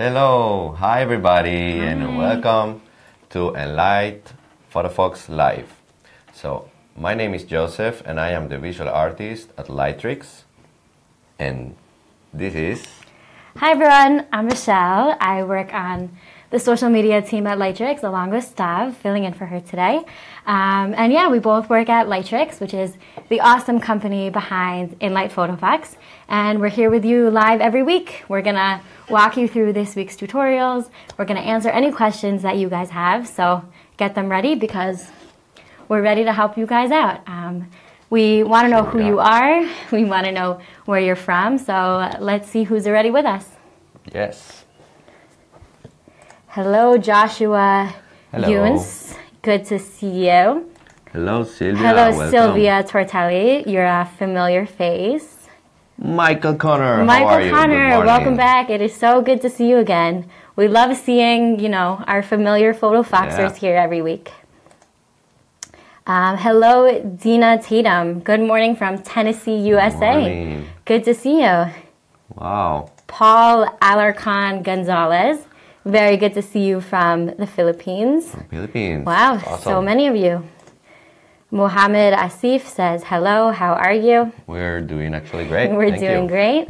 Hello, hi everybody, and welcome to Enlight Photofox Live. So, my name is Joseph, and I am the visual artist at Lightrix, and this is... Hi everyone, I'm Michelle. I work on the social media team at Lightrix along with Stav, filling in for her today. And yeah, we both work at Lightrix, which is the awesome company behind Enlight Photofox. And we're here with you live every week. We're gonna walk you through this week's tutorials. We're gonna answer any questions that you guys have, so get them ready because we're ready to help you guys out. We wanna know who you are, we wanna know where you're from, so let's see who's already with us. Yes. Hello, Joshua Yunes. Good to see you. Hello, Sylvia. Hello, welcome. Sylvia Tortelli. You're a familiar face. Michael Connor. Michael how are you? Connor, welcome back. It is so good to see you again. We love seeing, our familiar photofoxers here every week. Hello, Dina Tatum. Good morning from Tennessee, USA. Morning. Good to see you. Wow. Paul Alarcon Gonzalez. Very good to see you from the Philippines. From Philippines. Wow, awesome. So many of you. Mohammed Asif says, hello, how are you? We're doing actually great. We're doing great.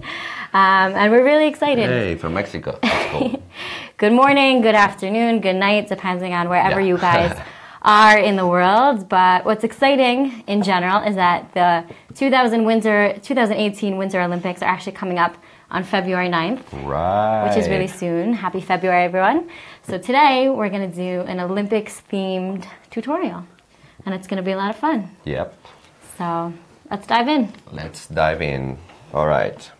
And we're really excited. Hey, from Mexico. That's cool. Good morning, good afternoon, good night, depending on wherever you guys are in the world. But what's exciting in general is that the 2018 Winter Olympics are actually coming up on February 9th, right, which is really soon. Happy February, everyone. So today we're going to do an Olympics-themed tutorial, and it's going to be a lot of fun. Yep. So let's dive in. Let's dive in. All right.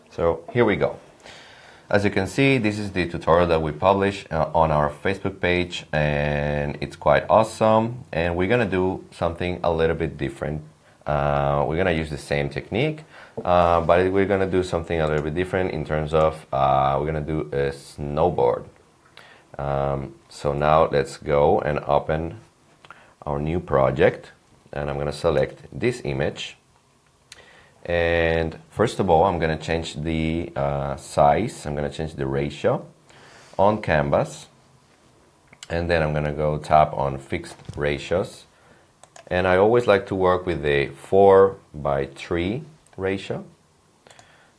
So here we go. As you can see, this is the tutorial that we publish on our Facebook page, and it's quite awesome. And we're going to do something a little bit different. We're going to use the same technique, but we're going to do something a little bit different in terms of we're going to do a snowboard. So now let's go and open our new project, and I'm going to select this image. And first of all, I'm going to change the size. I'm going to change the ratio on canvas, and then I'm going to go tap on fixed ratios. And I always like to work with a 4:3 ratio,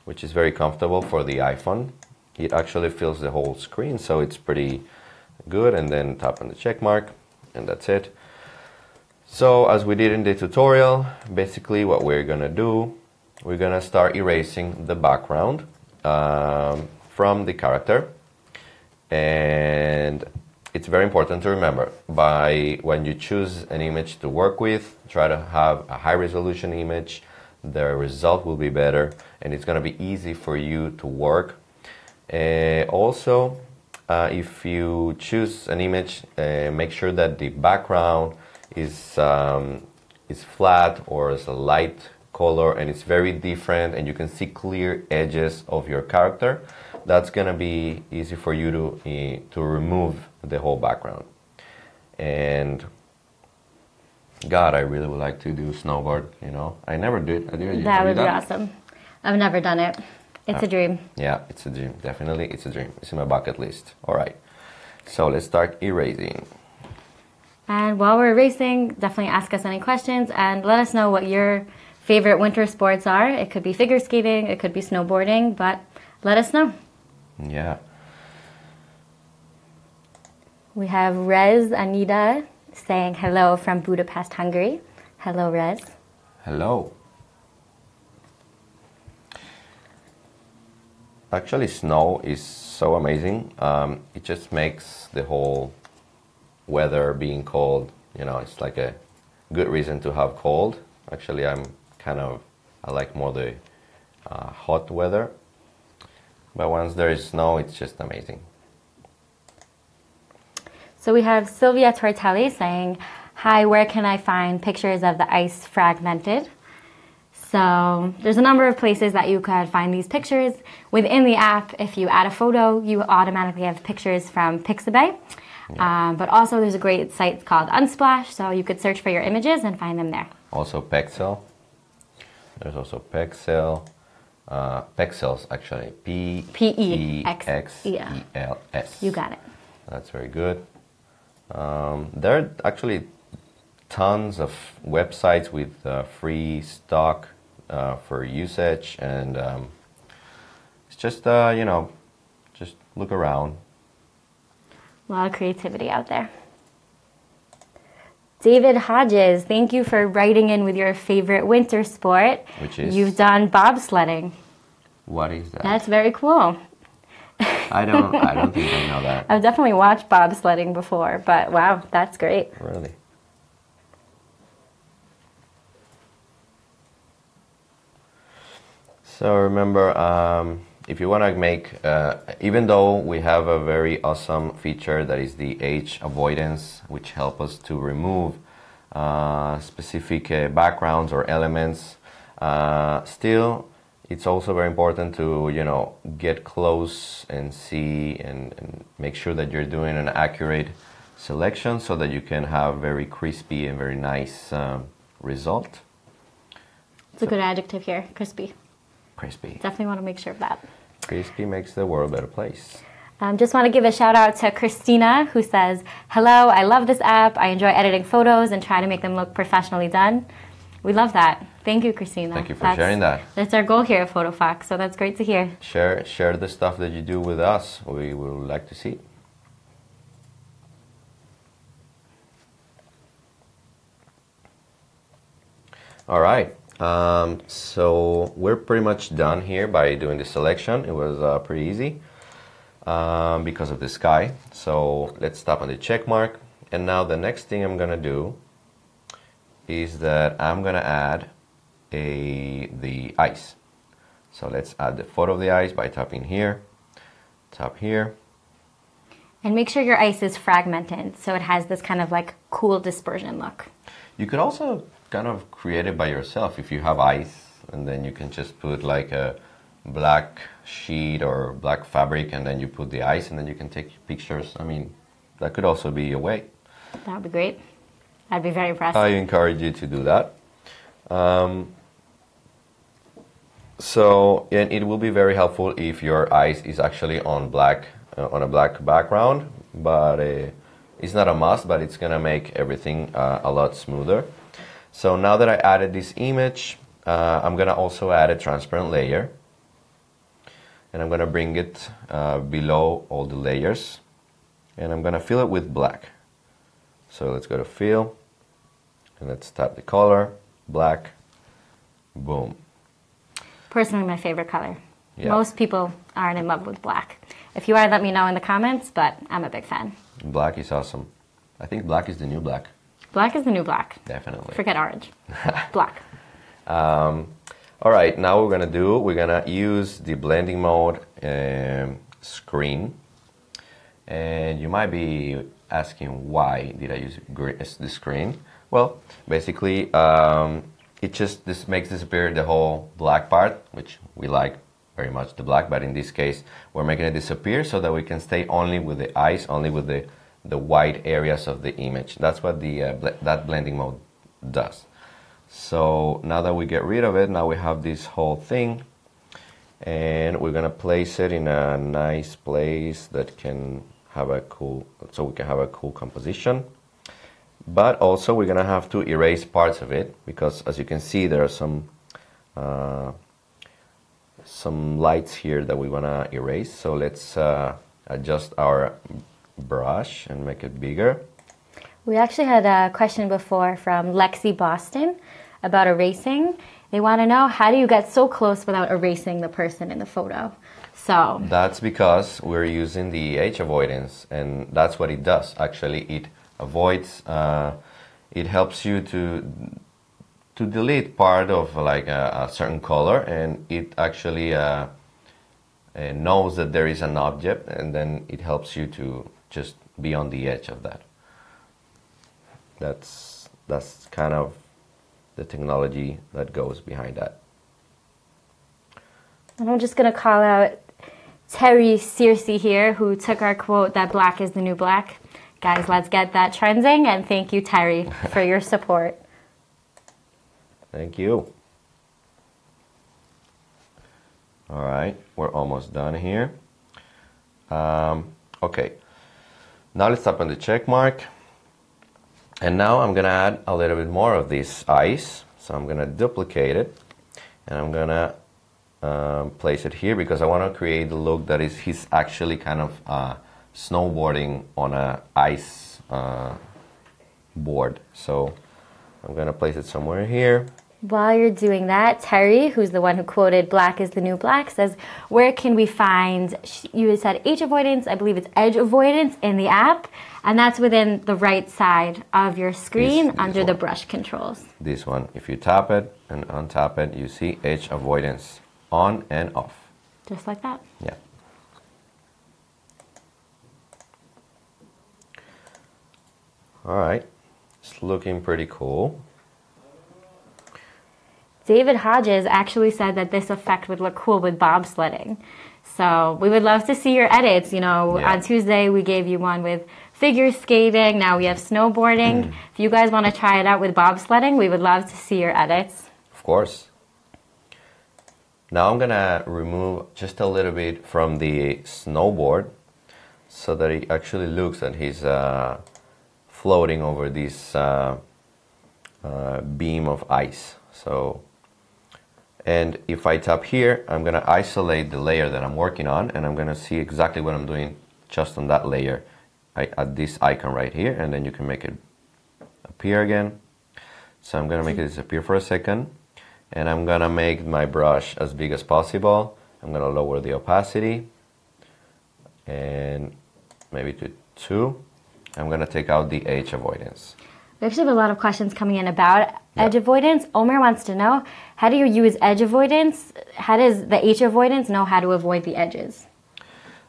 which is very comfortable for the iPhone. It actually fills the whole screen, so it's pretty good. And then tap on the check mark, and that's it. So as we did in the tutorial, basically what we're gonna do, we're gonna start erasing the background from the character. And it's very important to remember, when you choose an image to work with, try to have a high resolution image. The result will be better, and it's going to be easy for you to work. Also, if you choose an image, make sure that the background is flat or is a light color, and it's very different, and you can see clear edges of your character. That's going to be easy for you to remove the whole background. And God, I really would like to do snowboard, I never did. That would be awesome. I've never done it. It's a dream. Yeah, it's a dream. Definitely, it's a dream. It's in my bucket list. All right. So let's start erasing. And while we're erasing, definitely ask us any questions and let us know what your favorite winter sports are. It could be figure skating, it could be snowboarding, but let us know. Yeah. We have Rez Anita saying hello from Budapest, Hungary. Hello, Rez. Hello. Actually, snow is so amazing. It just makes the whole weather being cold, it's like a good reason to have cold. Actually, I like more the hot weather. But once there is snow, it's just amazing. So we have Sylvia Tortelli saying, hi, where can I find pictures of the ice fragmented? So there's a number of places that you could find these pictures. Within the app, if you add a photo, you automatically have pictures from Pixabay. Yeah. But also there's a great site called Unsplash, so you could search for your images and find them there. Also Pexel. There's also Pexel. pixels, actually. P-E-X-E-L-S. You got it. That's very good. There are actually tons of websites with free stock for usage, and it's just, you know, just look around. A lot of creativity out there. David Hodges, thank you for writing in with your favorite winter sport. Which is? You've done bobsledding. What is that? That's very cool. I don't think I know that. I've definitely watched bobsledding before, but wow, that's great. Really? So remember, if you want to make, even though we have a very awesome feature that is the edge avoidance, which help us to remove specific backgrounds or elements, still it's also very important to, you know, get close and see and make sure that you're doing an accurate selection so that you can have very crispy and very nice result. It's a good adjective here, crispy. Crispy. Definitely want to make sure of that. Crispy makes the world a better place. Just want to give a shout out to Christina, who says, hello, I love this app. I enjoy editing photos and try to make them look professionally done. We love that. Thank you, Christina. Thank you for sharing that. That's our goal here at Photofox, so that's great to hear. Share the stuff that you do with us. We would like to see. All right. So we're pretty much done here by doing the selection. It was pretty easy because of the sky. So let's stop on the check mark. And now the next thing I'm gonna do is that I'm gonna add the ice. So let's add the photo of the ice by tapping here, tap here. And make sure your ice is fragmented so it has this kind of like cool dispersion look. You could also kind of create it by yourself if you have ice, and then you can just put like a black sheet or black fabric and then you put the ice and then you can take pictures. I mean, that could also be a way. That would be great. That'd be very impressive. I encourage you to do that. So, and it will be very helpful if your ice is actually on black, on a black background, but it's not a must, but it's gonna make everything a lot smoother. So now that I added this image, I'm gonna also add a transparent layer, and I'm gonna bring it below all the layers, and I'm gonna fill it with black. So let's go to fill, and let's tap the color, black, boom. Personally, my favorite color. Yeah. Most people aren't in love with black. If you are, let me know in the comments, but I'm a big fan. Black is awesome. I think black is the new black. Black is the new black. Definitely. Forget orange. Black. All right, now what we're gonna use the blending mode screen. And you might be asking, why did I use the screen? Well, basically, this makes disappear the whole black part, which we like very much, the black, but in this case, we're making it disappear so that we can stay only with the eyes, only with the white areas of the image. That's what that blending mode does. So now that we get rid of it, now we have this whole thing, and we're gonna place it in a nice place that can have a cool, so we can have a cool composition. But also we're gonna have to erase parts of it, because as you can see, there are some lights here that we wanna erase. So let's adjust our brush and make it bigger. We actually had a question before from Lexi Boston about erasing. They want to know, how do you get so close without erasing the person in the photo? So that's because we're using the edge avoidance, and that's what it does. Actually, it avoids, it helps you to delete part of like a certain color, and it actually knows that there is an object, and then it helps you to just be on the edge of that. That's kind of the technology that goes behind that. And I'm just going to call out Terry Searcy here, who took our quote that black is the new black. Guys, let's get that trending, and thank you, Terry, for your support. Thank you. All right, we're almost done here. Okay, now let's tap on the check mark. And now I'm gonna add a little bit more of this ice. So I'm gonna duplicate it, and I'm gonna place it here because I want to create the look that is he's actually kind of snowboarding on a ice board. So I'm gonna place it somewhere here. While you're doing that, Terry, who's the one who quoted "Black is the new black," says, where can we find, you said H avoidance, I believe it's edge avoidance in the app, and that's within the right side of your screen this under one. the brush controls. This one, if you tap it and untap it, you see edge avoidance on and off. Just like that. Yeah. All right, it's looking pretty cool. David Hodges actually said that this effect would look cool with bobsledding. So we would love to see your edits. You know, Yeah. on Tuesday we gave you one with figure skating. Now we have snowboarding. If you guys want to try it out with bobsledding, we would love to see your edits. Of course. Now I'm gonna remove just a little bit from the snowboard so that it actually looks that he's floating over this beam of ice. So, and if I tap here, I'm gonna isolate the layer that I'm working on, and I'm gonna see exactly what I'm doing just on that layer. I add this icon right here, and then you can make it appear again. So I'm gonna make it disappear for a second, and I'm gonna make my brush as big as possible. I'm gonna lower the opacity, and maybe to 2. I'm gonna take out the edge avoidance. We actually have a lot of questions coming in about edge avoidance. Omer wants to know, how do you use edge avoidance? How does the H avoidance know how to avoid the edges?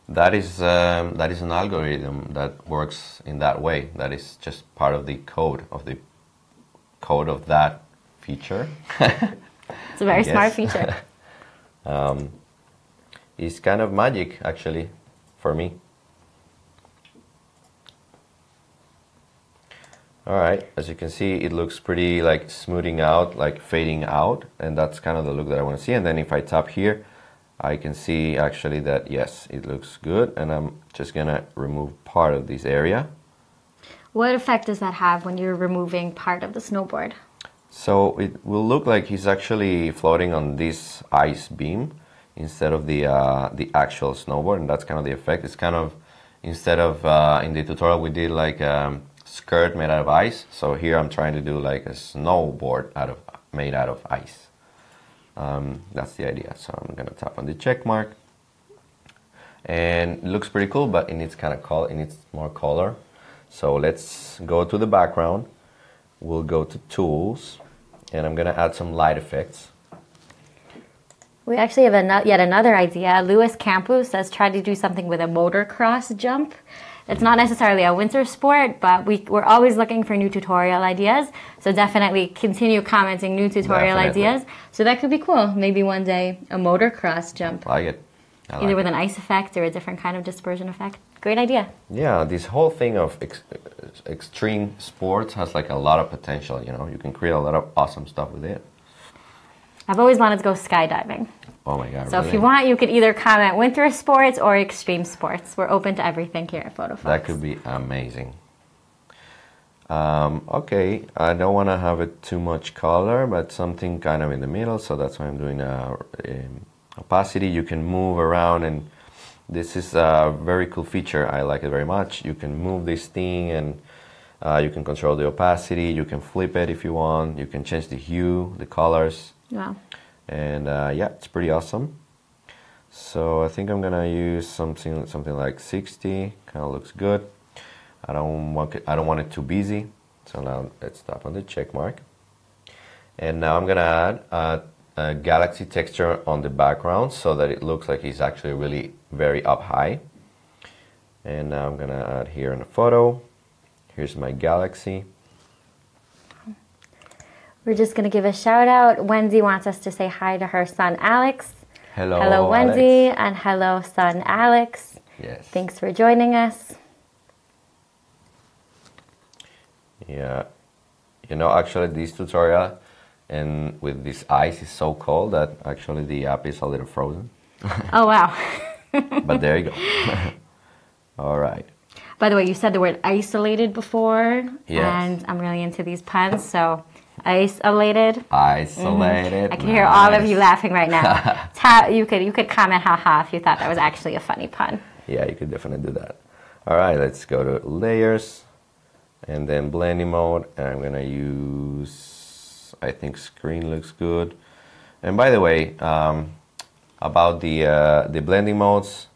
That is an algorithm that works in that way. That is just part of the code of that feature. It's a very smart feature. It's kind of magic, actually, for me. All right, as you can see, it looks pretty like smoothing out, like fading out, and that's kind of the look that I want to see. And then if I tap here, I can see actually that, yes, it looks good, and I'm just gonna remove part of this area. What effect does that have when you're removing part of the snowboard? So it will look like he's actually floating on this ice beam instead of the actual snowboard, and that's kind of the effect. It's kind of, instead of, in the tutorial we did like skirt made out of ice, so here I'm trying to do like a snowboard made out of ice. That's the idea. So I'm gonna tap on the check mark, and it looks pretty cool, but it needs it needs more color. So let's go to the background. We'll go to tools, and I'm gonna add some light effects. We actually have yet another idea. Louis Campos says try to do something with a motocross jump. It's not necessarily a winter sport, but we're always looking for new tutorial ideas. So definitely continue commenting new tutorial ideas. So that could be cool. Maybe one day a motocross jump. Like it. Either with an ice effect or a different kind of dispersion effect. Great idea. Yeah, this whole thing of extreme sports has like a lot of potential, you know. You can create a lot of awesome stuff with it. I've always wanted to go skydiving. Oh my God, So really? if you want, you could either comment winter sports or extreme sports. We're open to everything here at Photofox. That could be amazing. Okay, I don't want to have it too much color, but something kind of in the middle, so that's why I'm doing opacity. You can move around, and this is a very cool feature. I like it very much. You can move this thing, and you can control the opacity. You can flip it if you want. You can change the hue, the colors. Wow. And yeah, it's pretty awesome. So I think I'm gonna use something like 60. Kind of looks good. I don't want it too busy. So now let's tap on the check mark. And now I'm gonna add a galaxy texture on the background so that it looks like it's actually really very up high. And now I'm gonna add here in a photo. Here's my galaxy. We're just going to give a shout out. Wendy wants us to say hi to her son, Alex. Hello, hello, Wendy, Alex. and hello, son, Alex. Yes. Thanks for joining us. Yeah. You know, actually this tutorial and with this ice is so cold that actually the app is a little frozen. Oh, wow. But there you go. All right. By the way, you said the word isolated before. Yes. And I'm really into these puns, so isolated. Isolated. I can hear all of you laughing right now. You could comment haha if you thought that was actually a funny pun. Yeah, you could definitely do that. All right, let's go to layers and then blending mode. And I'm gonna use, I think screen looks good. And by the way, about the blending modes,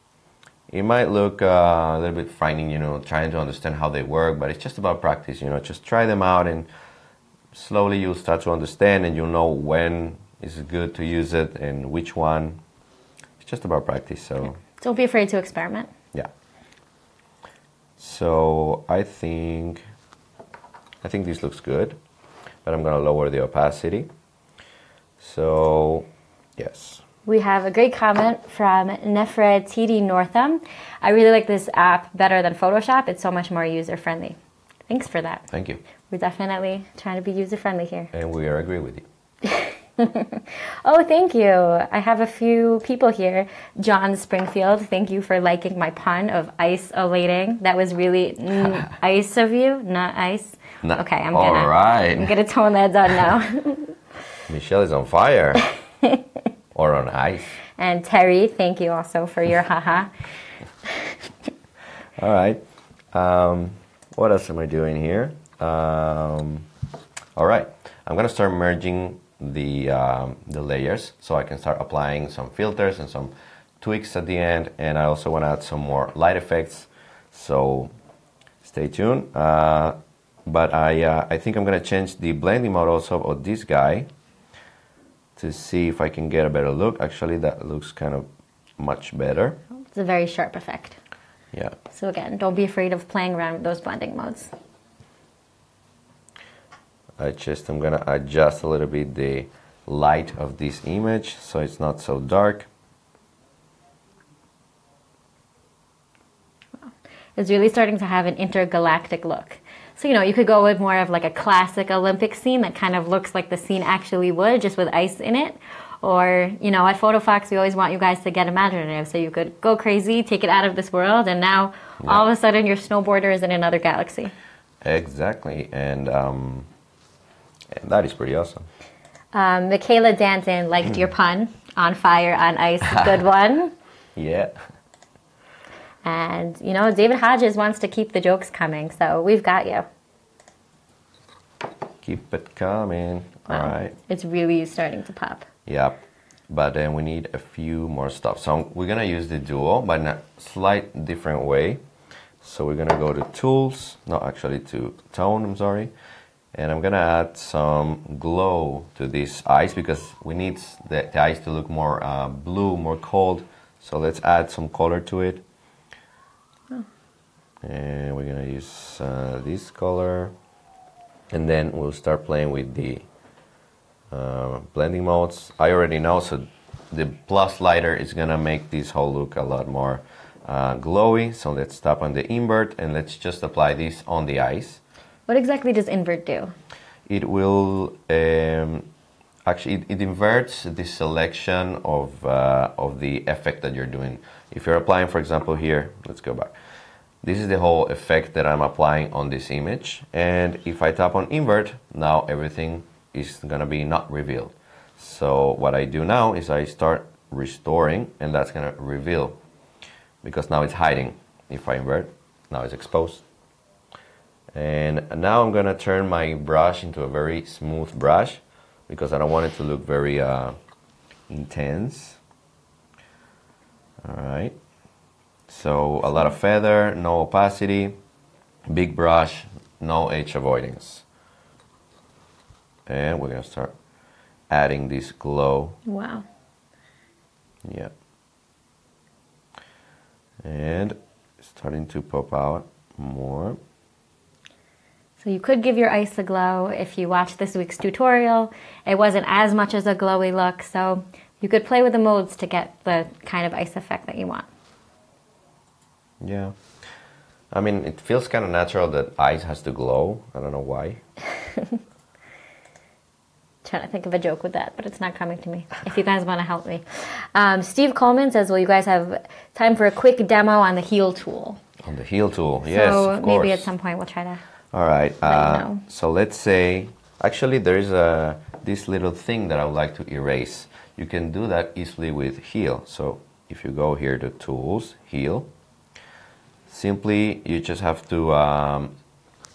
it might look a little bit frightening, trying to understand how they work, but it's just about practice, just try them out and slowly you'll start to understand and you'll know when is good to use it and which one. It's just about practice, so. Don't be afraid to experiment. Yeah. So I think this looks good, but I'm gonna lower the opacity. So, yes. We have a great comment from Nefertiti Northam. I really like this app better than Photoshop. It's so much more user-friendly. Thanks for that. Thank you. We're definitely trying to be user-friendly here. And we agree with you. Oh, thank you. I have a few people here. John Springfield, thank you for liking my pun of isolating. That was really ice of you, not ice. No. Okay, I'm gonna tone that down now. Michelle is on fire. Or on ice. And Terry, thank you also for your haha. All right. What else am I doing here? All right. I'm gonna start merging the layers so I can start applying some filters and some tweaks at the end, and I also want to add some more light effects, so stay tuned. But I think I'm gonna change the blending mode also of this guy to see if I can get a better look. Actually, that looks kind of much better. It's a very sharp effect. Yeah. So again, don't be afraid of playing around with those blending modes. I'm gonna adjust a little bit the light of this image so it's not so dark. It's really starting to have an intergalactic look. So, you could go with more of like a classic Olympic scene that kind of looks like the scene actually would, just with ice in it. Or, at Photofox, we always want you guys to get imaginative. So you could go crazy, take it out of this world, and now all of a sudden your snowboarder is in another galaxy. Exactly, and that is pretty awesome. Michaela Danton liked your pun, on fire, on ice, good one. Yeah. And, David Hodges wants to keep the jokes coming, so we've got you. Keep it coming. Wow. All right. It's really starting to pop. Yeah, but then we need a few more stuff. So we're gonna use the duo, but in a slight different way. So we're gonna go to tools, no, actually to tone, I'm sorry. And I'm gonna add some glow to this ice because we need the ice to look more blue, more cold. So let's add some color to it. Oh. And we're gonna use this color. And then we'll start playing with the blending modes. I already know, so the plus lighter is gonna make this whole look a lot more glowy. So let's tap on the invert and let's just apply this on the ice. What exactly does invert do? It will actually it inverts the selection of the effect that you're doing. If you're applying, for example, here, let's go back. This is the whole effect that I'm applying on this image, and if I tap on invert, now everything is gonna be not revealed. So what I do now is I start restoring, and that's gonna reveal because now it's hiding. If I invert, now it's exposed. And now I'm gonna turn my brush into a very smooth brush because I don't want it to look very intense. All right. So a lot of feather, no opacity, big brush, no edge avoidance. And we're gonna start adding this glow. Wow. Yeah. And starting to pop out more. So you could give your ice a glow if you watched this week's tutorial. It wasn't as much as a glowy look, so you could play with the modes to get the kind of ice effect that you want. Yeah. I mean, it feels kind of natural that ice has to glow. I don't know why. Trying to think of a joke with that, but it's not coming to me. If you guys want to help me. Steve Coleman says, will you guys have time for a quick demo on the heel tool? On the heel tool, yes, so of course. Maybe at some point we'll try to. All right. let you know. So let's say, actually, there is this little thing that I would like to erase. You can do that easily with heel. So if you go here to Tools, Heel, simply you just have to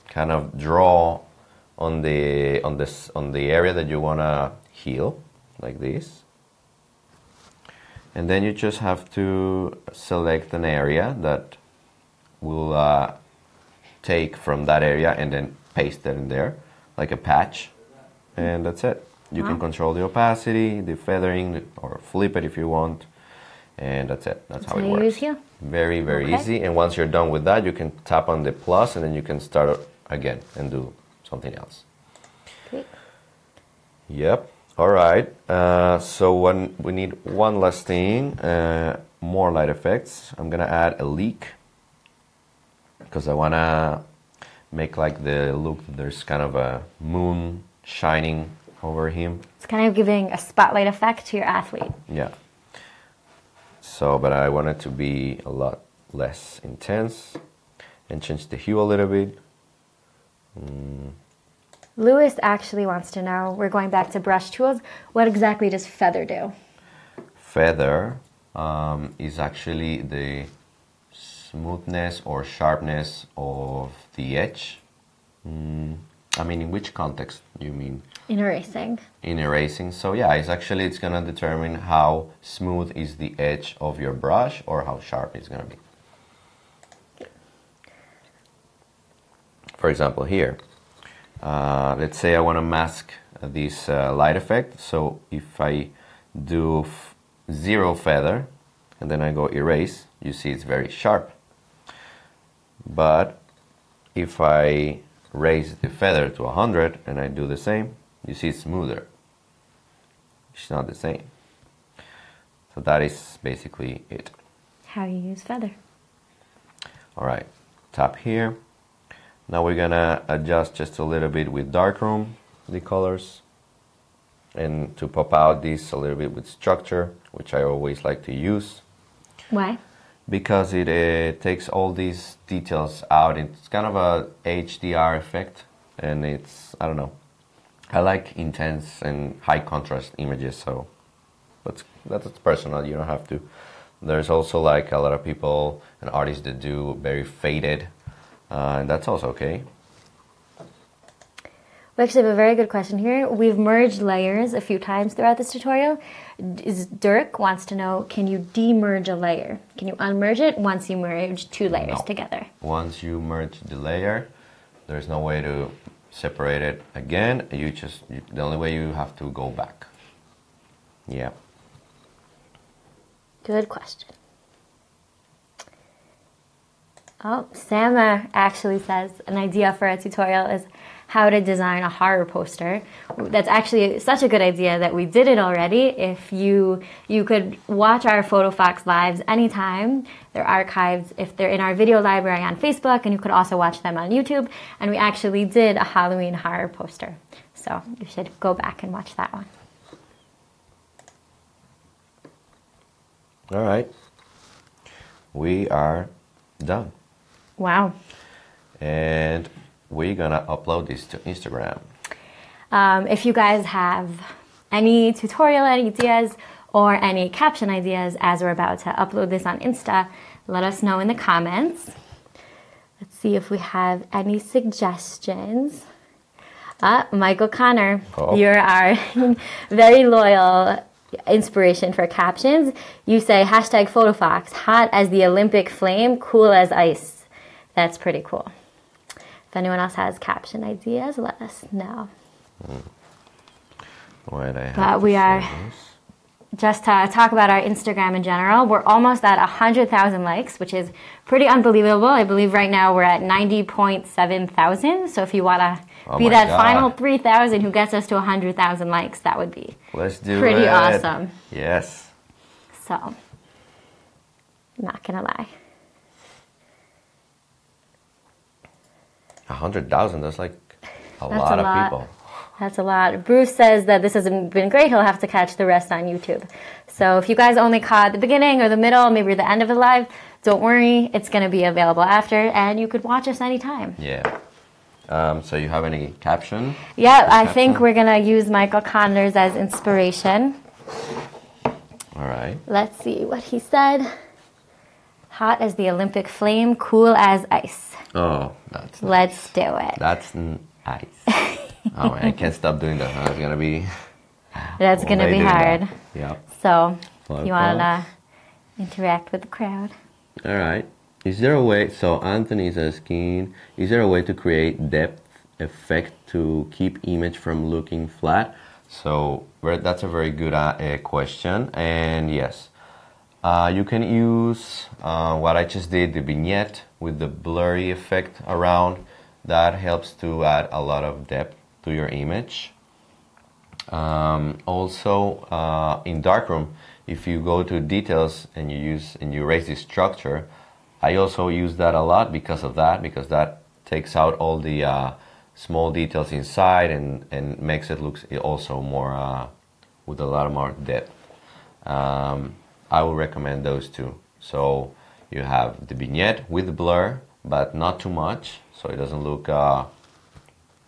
kind of draw on the area that you want to heal, like this. And then you just have to select an area that will take from that area and then paste it in there, like a patch. And that's it. You can control the opacity, the feathering, or flip it if you want. And that's it. That's how it works. Use here? Very, very easy. And once you're done with that, you can tap on the plus and then you can start again and do something else. Great. Yep. All right. So we need one last thing, more light effects. I'm gonna add a leak because I wanna make like the look that there's kind of a moon shining over him. It's kind of giving a spotlight effect to your athlete. Yeah. So, but I want it to be a lot less intense and change the hue a little bit. Lewis actually wants to know, we're going back to brush tools, what exactly does feather do? Feather is actually the smoothness or sharpness of the edge. I mean, in which context do you mean? In erasing. In erasing. So yeah, it's gonna determine how smooth is the edge of your brush or how sharp it's gonna be. For example, here, let's say I want to mask this light effect. So if I do 0 feather and then I go erase, you see it's very sharp. But if I raise the feather to 100 and I do the same, you see it's smoother. It's not the same. So that is basically it. How you use feather. All right, tap here. Now we're gonna adjust just a little bit with darkroom, the colors, and to pop out this a little bit with structure, which I always like to use. Why? Because it takes all these details out. It's kind of a HDR effect, and it's, I don't know. I like intense and high contrast images, so that's personal. You don't have to. There's also like a lot of people and artists that do very faded. And that's also okay. We actually have a very good question here. We've merged layers a few times throughout this tutorial. Dirk wants to know, can you demerge a layer? Can you unmerge it once you merge 2 layers together? Once you merge the layer, there's no way to separate it again. The only way you have to go back. Yeah. Good question. Oh, Sam actually says an idea for a tutorial is how to design a horror poster. That's actually such a good idea that we did it already. If you could watch our Photofox lives anytime. They're archived if they're in our video library on Facebook, and you could also watch them on YouTube. And we actually did a Halloween horror poster. So you should go back and watch that one. All right. We are done. Wow. And we're gonna upload this to Instagram. If you guys have any tutorial ideas or any caption ideas as we're about to upload this on Insta, let us know in the comments. Let's see if we have any suggestions. Michael Connor, you're our very loyal inspiration for captions. You say hashtag Photofox, hot as the Olympic flame, cool as ice. That's pretty cool. If anyone else has caption ideas, let us know. But we are, just to talk about our Instagram in general, we're almost at 100,000 likes, which is pretty unbelievable. I believe right now we're at 90.7 thousand. So if you want to be that final 3,000 who gets us to 100,000 likes, that would be pretty awesome. Yes. So, I'm not going to lie. 100,000, that's like a lot of people. That's a lot. Bruce says that this has been great. He'll have to catch the rest on YouTube. So if you guys only caught the beginning or the middle, maybe the end of the live, don't worry. It's going to be available after, and you could watch us anytime. Yeah. So you have any caption? Yeah, I think we're going to use Michael Condors as inspiration. All right. Let's see what he said. Hot as the Olympic flame, cool as ice. Oh, that's nice. Let's do it. That's nice. Oh, man, I can't stop doing that. That's going to be... That's going to be hard. Yeah. So, you want to interact with the crowd. All right. Is there a way... So, Anthony's asking, is there a way to create depth effect to keep image from looking flat? So, that's a very good question. And yes, you can use what I just did, the vignette with the blurry effect around. That helps to add a lot of depth to your image. Also, in darkroom, if you go to details and you raise the structure, I also use that a lot because that takes out all the small details inside and makes it look also more with a lot more depth. I would recommend those two. So you have the vignette with the blur, but not too much, so it doesn't look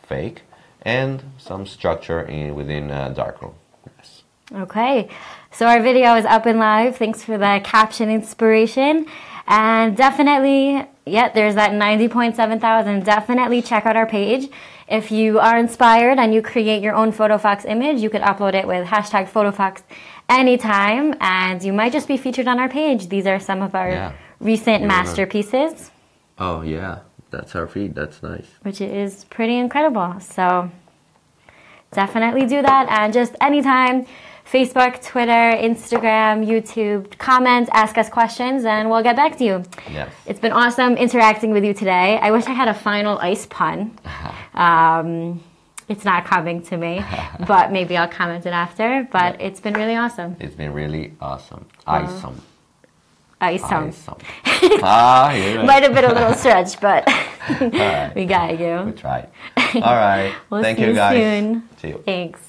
fake, and some structure within darkroom. Yes. Okay, so our video is up and live. Thanks for the caption inspiration. And definitely, yeah, there's that 90.7 thousand. Definitely check out our page. If you are inspired and you create your own Photofox image, you could upload it with hashtag Photofox anytime, and you might just be featured on our page. These are some of our recent masterpieces. Oh, yeah. That's our feed. That's nice. Which is pretty incredible. So definitely do that. And just anytime, Facebook, Twitter, Instagram, YouTube, comment, ask us questions, and we'll get back to you. Yes. It's been awesome interacting with you today. I wish I had a final ice pun. It's not coming to me, but maybe I'll comment it after. But it's been really awesome. It's been really awesome. Awesome. Awesome. Right. Might have been a little stretch, but right. we got you. We tried. All right. We'll Thank see you, guys. Soon. See you. Thanks.